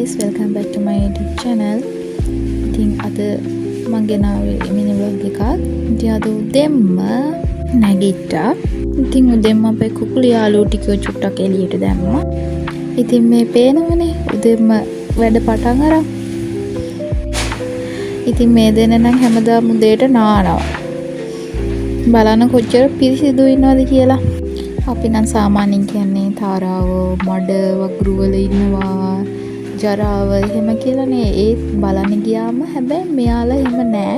guys, welcome back to my YouTube channel. ඉතින් අද මම ගෙනාවේ මිනි vlog එකක්. ඉතින් අද උදෙන්ම නැගිට්ටා. ඉතින් උදෙන්ම අපේ කුකුළු යාළුවෝ ටික චුට්ටක් එළියට දැම්මා. ඉතින් මේ පේනවනේ උදෙන්ම වැඩ පටන් අරන්. ඉතින් මේ දෙන නම් හැමදාම උදේට නානවා. බලන්න කොච්චර පිරිසිදු ඉන්නවද කියලා. අපි නම් සාමාන්‍යයෙන් කියන්නේ තාරාව මඩ වගුරු වල ඉන්නවා ජරාව එහෙම කියලානේ. ඒත් බලන්න ගියාම හැබැයි මෙයාලා එහෙම නෑ.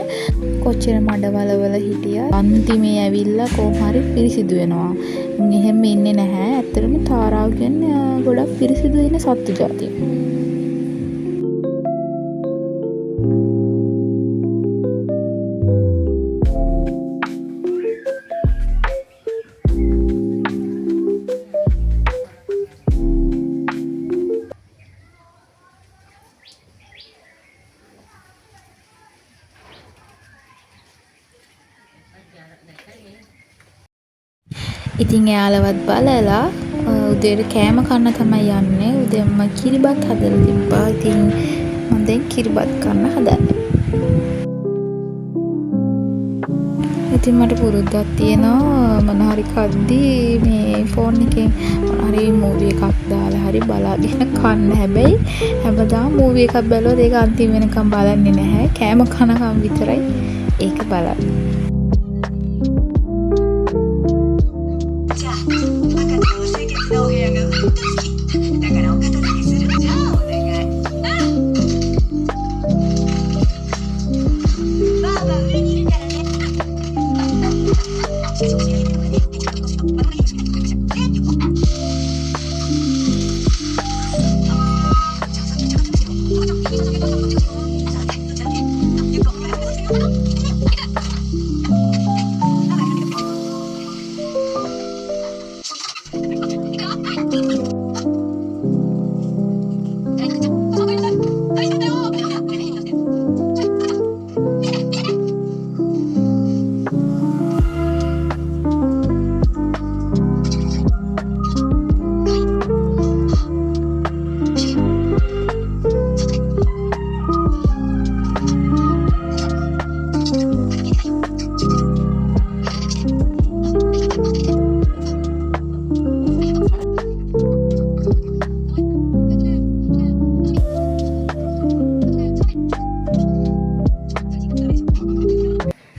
කොච්චර මඩවල වල හිටියා අන්තිමේ ඇවිල්ලා කොහොම හරි පිරිසිදු වෙනවා. එහෙම ඉන්නේ නැහැ. ඇත්තටම තාරාව කියන්නේ ගොඩක් පිරිසිදු ඉන්න සත්තු జాතියක්. ඉතින් එයාලවත් බලලා උදේට කෑම කන්න තමයි යන්නේ. උදේම කිරිබත් හදලා තිබ්බා. ඉතින් මම දැන් කිරිබත් කන්න හදන්නේ. ඉතින් මට පුරුද්දක් තියෙනවා මොන හරි කද්දී මේ ෆෝන් එකෙන් මොන හරි මූවි එකක් දාලා හරි බලාගෙන කන්න. හැබැයි හැමදාම මූවි එකක් බැලුවොත් ඒක අන්තිම වෙනකම් බලන්නේ නැහැ. කෑම කනකම් විතරයි ඒක බලන්නේ.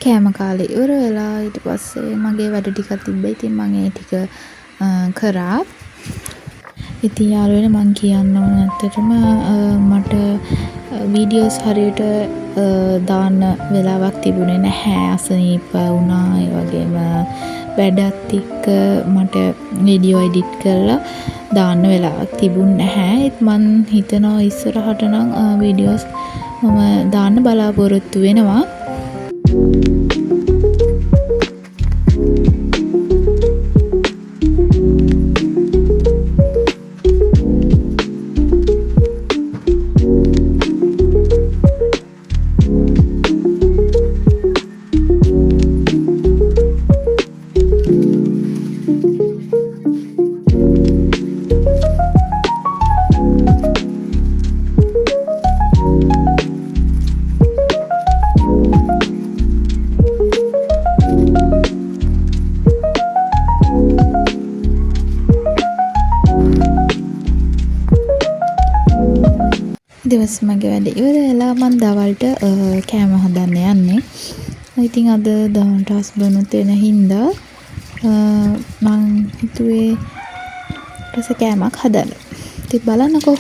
කෑම කාලේ ඉවර වෙලා ඊට පස්සේ මගේ වැඩ ටිකක් තිබ්බා. ඉතින් මම ඒ ටික කරා. ඉතින් යාළුවනේ මම කියන්න ඕන ඇත්තටම මට වීඩියෝස් හරියට දාන්න වෙලාවක් තිබුණේ නැහැ. අසනීප වුණා. ඒ වගේම වැඩත් එක්ක මට වීඩියෝ එඩිට් කරලා දාන්න වෙලාවක් තිබුණ නැහැ. ඒත් මම හිතනවා ඉස්සරහට නම් වීඩියෝස් මම දාන්න බලාපොරොත්තු වෙනවා. දවස් මගේ වැඩ ඉවර වෙලා මම දවල්ට කෑම හදන්න යන්නේ. ඉතින් අද දවල්ට හස්බන්ඩ්ත් එන හින්දා මම හිතුවේ රස කෑමක් හදන්න. ඉතින් බලන්නකෝ.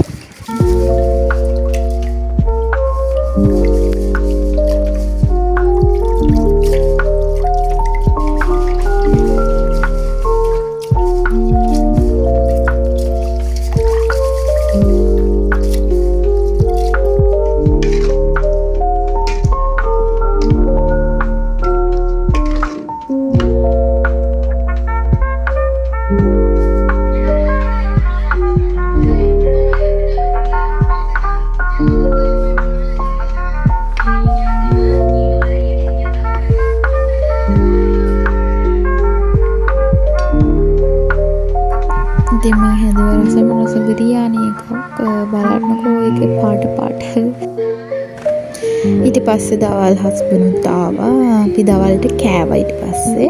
ඊට පස්සේ දවල් හස්බන්ඩ්ත් ආවා. අපි දවල්ට කෑවා ඊට පස්සේ.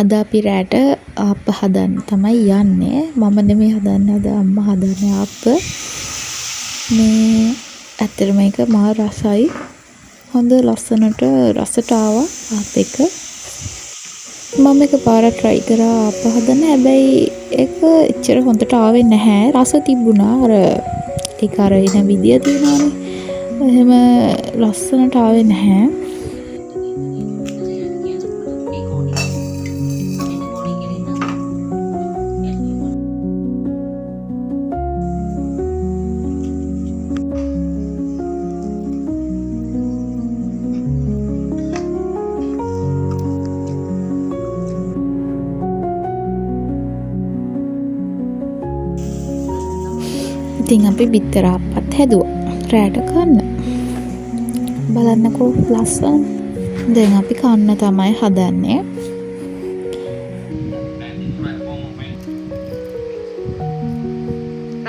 අද අපි රැට ආප්ප හදන්න තමයි යන්නේ. මම නෙමෙයි හදන්නේ, අද අම්මා හදන්නේ ආප්ප. මේ ඇත්තටම මේක මහා රසයි. හොඳ ලස්සනට රසට ආවා ආප් එක. මම එක පාරක් try කරා ආප්ප හදන්න. හැබැයි ඒක එච්චර හොඳට ආවේ නැහැ. රස තිබුණා. අර ඒක අර එන විදිය තියෙනවානේ. එහෙම ලස්සනට ආවේ නැහැ. ඉතින් අපි බිත්තර ආප්පත් හැදුවා රෑට කන්න. බලන්නකෝ ලස්සන. දැන් අපි කන්න තමයි හදන්නේ.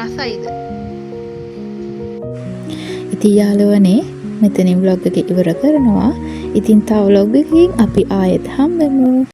රසයිද? ඉතින් යාළුවනේ මෙතනින් vlog එක ඉවර කරනවා. ඉතින් තව vlog එකකින් අපි ආයෙත් හම්බෙමු.